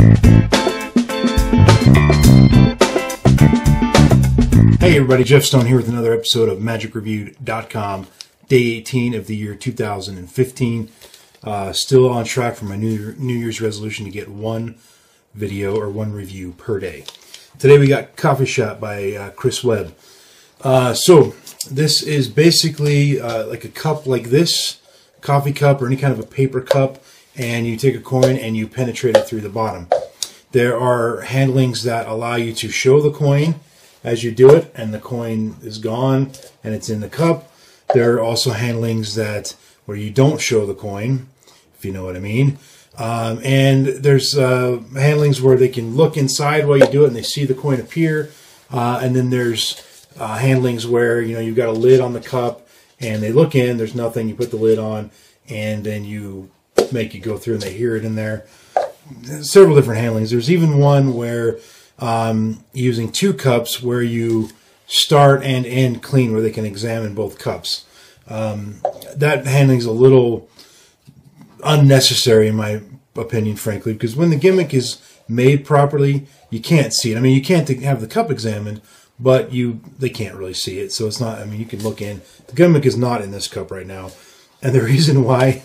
Hey everybody, Jeff Stone here with another episode of MagicReview.com, day 18 of the year 2015. Still on track for my New Year's resolution to get one video or one review per day. Today we got Coffee Shop by Webb. So this is basically like a cup like this, coffee cup or any kind of a paper cup, and you take a coin and you penetrate it through the bottom. There are handlings that allow you to show the coin as you do it, and the coin is gone and it's in the cup. There are also handlings that where you don't show the coin, if you know what I mean. And there's handlings where they can look inside while you do it and they see the coin appear. And then there's handlings where you've got a lid on the cup and they look in, there's nothing, you put the lid on, and then you make it go through and they hear it in there. Several different handlings. There's even one where using two cups where you start and end clean, where they can examine both cups. That handling is a little unnecessary in my opinion, frankly, because when the gimmick is made properly, you can't see it. I mean, you can't have the cup examined, but they can't really see it. So it's not, I mean, you can look in. The gimmick is not in this cup right now. And the reason why,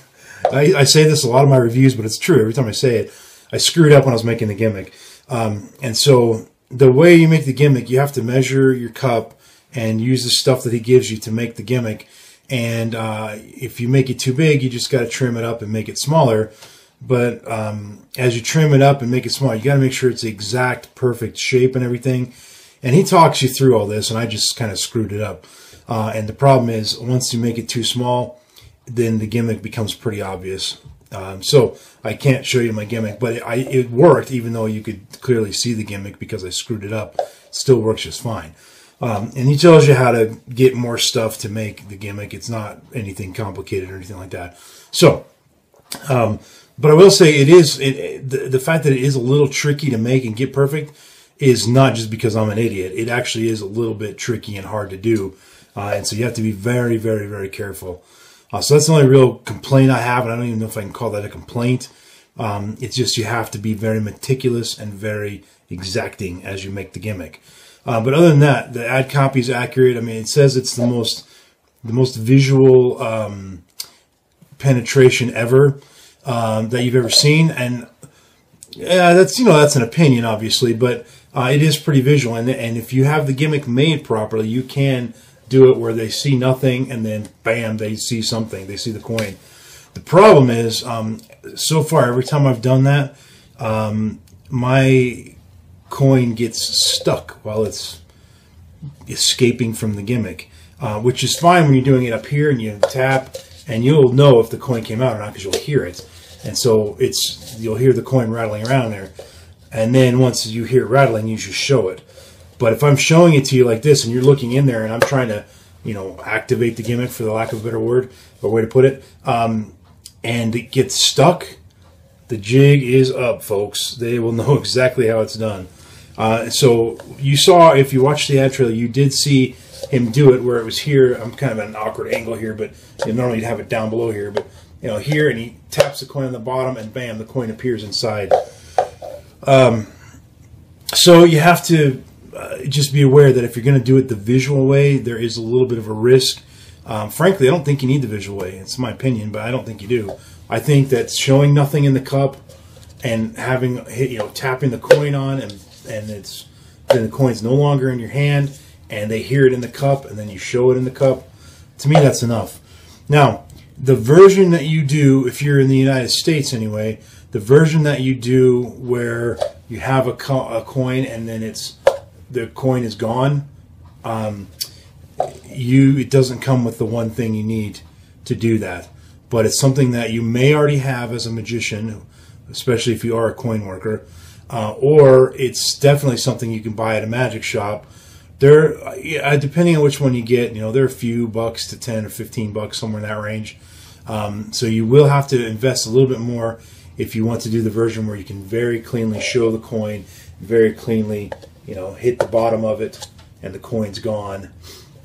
I say this a lot of my reviews, but it's true. Every time I say it, I screwed up when I was making the gimmick. And so the way you make the gimmick, you have to measure your cup and use the stuff that he gives you to make the gimmick. And if you make it too big, you just got to trim it up and make it smaller. But as you trim it up and make it smaller, you got to make sure it's the exact perfect shape and everything. And he talks you through all this, and I just kind of screwed it up. And the problem is, once you make it too small, then the gimmick becomes pretty obvious. So I can't show you my gimmick, but it worked, even though you could clearly see the gimmick because I screwed it up. It still works just fine. And he tells you how to get more stuff to make the gimmick. It's not anything complicated or anything like that. So, but I will say the fact that it is a little tricky to make and get perfect is not just because I'm an idiot. It actually is a little bit tricky and hard to do. And so you have to be very, very, very careful. So that's the only real complaint I have, and I don't even know if I can call that a complaint. It's just you have to be very meticulous and very exacting as you make the gimmick. But other than that, the ad copy is accurate. I mean, it says it's the most visual penetration ever that you've ever seen, and yeah, that's an opinion, obviously, but it is pretty visual. And if you have the gimmick made properly, you can do it where they see nothing and then bam, they see something. They see the coin. The problem is, so far, every time I've done that, my coin gets stuck while it's escaping from the gimmick, which is fine when you're doing it up here and you tap, and you'll know if the coin came out or not because you'll hear it. And so you'll hear the coin rattling around there. And then once you hear it rattling, you should show it. But if I'm showing it to you like this and you're looking in there and I'm trying to, activate the gimmick, for the lack of a better word or way to put it, and it gets stuck, the jig is up, folks. They will know exactly how it's done. So you saw, if you watched the ad trailer, you did see him do it where it was here. I'm kind of at an awkward angle here, but normally you'd have it down below here. But, here, and he taps the coin on the bottom and bam, the coin appears inside. So you have to just be aware that if you're going to do it the visual way, there is a little bit of a risk. Frankly, I don't think you need the visual way. It's my opinion, but I don't think you do. I think that showing nothing in the cup and having tapping the coin on and then the coin's no longer in your hand and they hear it in the cup and then you show it in the cup. To me, that's enough. Now, the version that you do, if you're in the United States anyway, the version that you do where you have a coin and then the coin is gone, it doesn't come with the one thing you need to do that. But it's something that you may already have as a magician, especially if you are a coin worker, or it's definitely something you can buy at a magic shop. Depending on which one you get, there are a few bucks to 10 or 15 bucks, somewhere in that range. So you will have to invest a little bit more if you want to do the version where you can very cleanly show the coin, very cleanly, hit the bottom of it, and the coin's gone,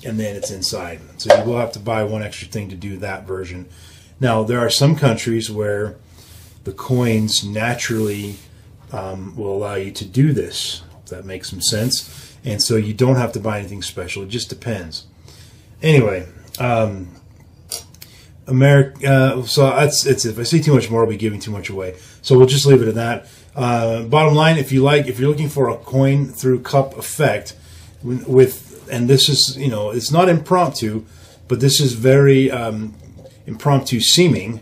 and then it's inside. So you will have to buy one extra thing to do that version. Now, there are some countries where the coins naturally will allow you to do this, if that makes some sense. And so you don't have to buy anything special. It just depends. Anyway, so that's it. If I say too much more, I'll be giving too much away. So we'll just leave it at that. Bottom line, if you're looking for a coin through cup effect and this is, it's not impromptu, but this is very impromptu seeming,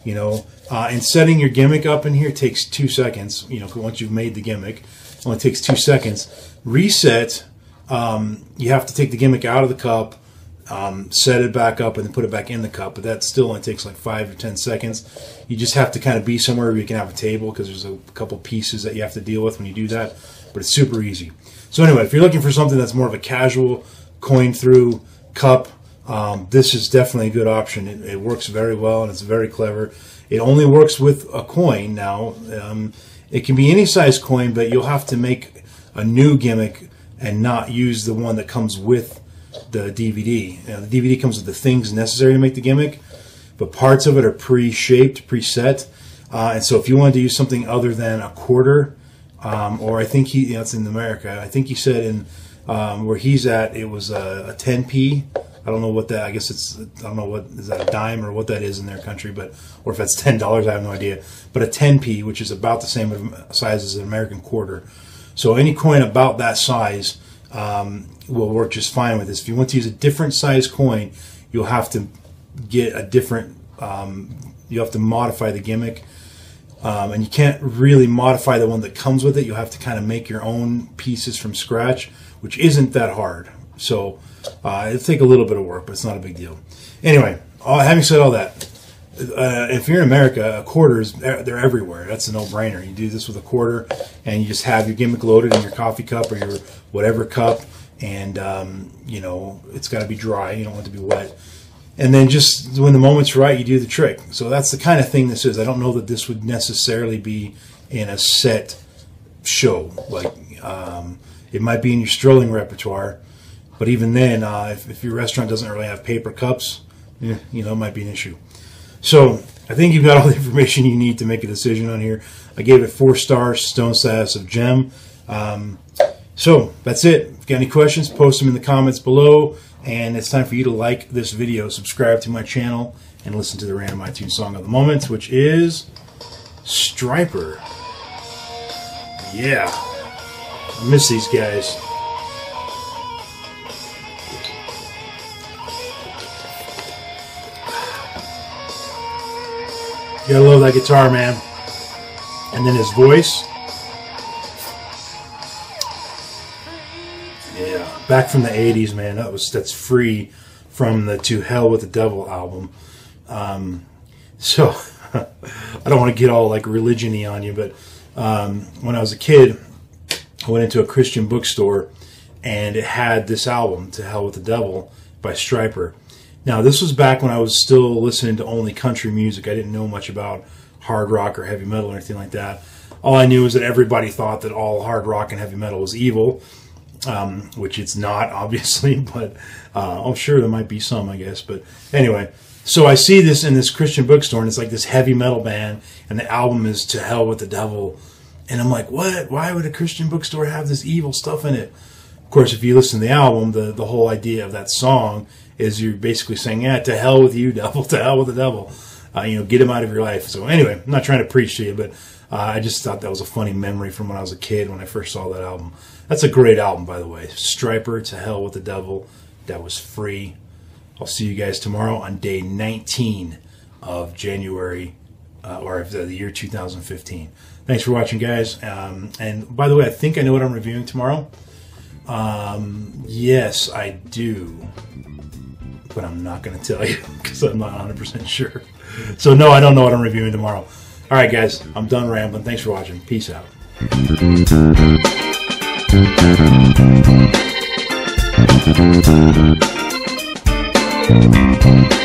and setting your gimmick up in here takes 2 seconds. Once you've made the gimmick, it only takes 2 seconds. Reset, you have to take the gimmick out of the cup, set it back up, and then put it back in the cup. But that still only takes like 5 or 10 seconds. You just have to kind of be somewhere where you can have a table, because there's a couple pieces that you have to deal with when you do that. But it's super easy. So anyway, if you're looking for something that's more of a casual coin through cup, this is definitely a good option. It works very well, and it's very clever. It only works with a coin now. It can be any size coin, but you'll have to make a new gimmick and not use the one that comes with the DVD. The DVD comes with the things necessary to make the gimmick, but parts of it are pre-shaped, preset. And so if you wanted to use something other than a quarter, or I think it's in America. I think he said in where he's at, it was a 10p. I don't know what that. I guess I don't know what is that, a dime or what that is in their country, or if that's $10. I have no idea. But a 10p, which is about the same size as an American quarter. So any coin about that size will work just fine with this. If you want to use a different size coin, you'll have to get a different. You have to modify the gimmick. And you can't really modify the one that comes with it. You'll have to kind of make your own pieces from scratch, which isn't that hard. So it'll take a little bit of work, but it's not a big deal. Anyway, having said all that, if you're in America, quarters, they're everywhere. That's a no-brainer. You do this with a quarter, and you just have your gimmick loaded in your coffee cup or your whatever cup, and it's got to be dry. You don't want it to be wet. And then just when the moment's right, you do the trick. So that's the kind of thing this is. I don't know that this would necessarily be in a set show. Like it might be in your strolling repertoire, but even then, if your restaurant doesn't really have paper cups, it might be an issue. So I think you've got all the information you need to make a decision on here. I gave it 4 stars, stone status of gem. So that's it. If you've got any questions, post them in the comments below. And it's time for you to like this video, subscribe to my channel, and listen to the random iTunes song of the moment, which is Stryper. Yeah. I miss these guys. You gotta love that guitar, man. And then his voice. Yeah, back from the 80s, man. That's free from the To Hell with the Devil album. So I don't want to get all like religion-y on you, but when I was a kid, I went into a Christian bookstore and it had this album, To Hell with the Devil by Stryper. Now, this was back when I was still listening to only country music. I didn't know much about hard rock or heavy metal or anything like that. All I knew was that everybody thought that all hard rock and heavy metal was evil. Which it's not, obviously, but I'm sure there might be some, I guess. But anyway, so I see this in this Christian bookstore, and it's like this heavy metal band, and the album is To Hell with the Devil. And I'm like, what? Why would a Christian bookstore have this evil stuff in it? Of course, if you listen to the album, the whole idea of that song is you're basically saying, yeah, to hell with you, devil, to hell with the devil. Get him out of your life. So anyway, I'm not trying to preach to you, but I just thought that was a funny memory from when I was a kid when I first saw that album. That's a great album, by the way. Stryper, To Hell with the Devil. That was free. I'll see you guys tomorrow on day 19 of January, or of the year 2015. Thanks for watching, guys. And by the way, I think I know what I'm reviewing tomorrow. Yes, I do. But I'm not going to tell you because I'm not 100% sure. So no, I don't know what I'm reviewing tomorrow. All right, guys, I'm done rambling. Thanks for watching. Peace out. Thank you.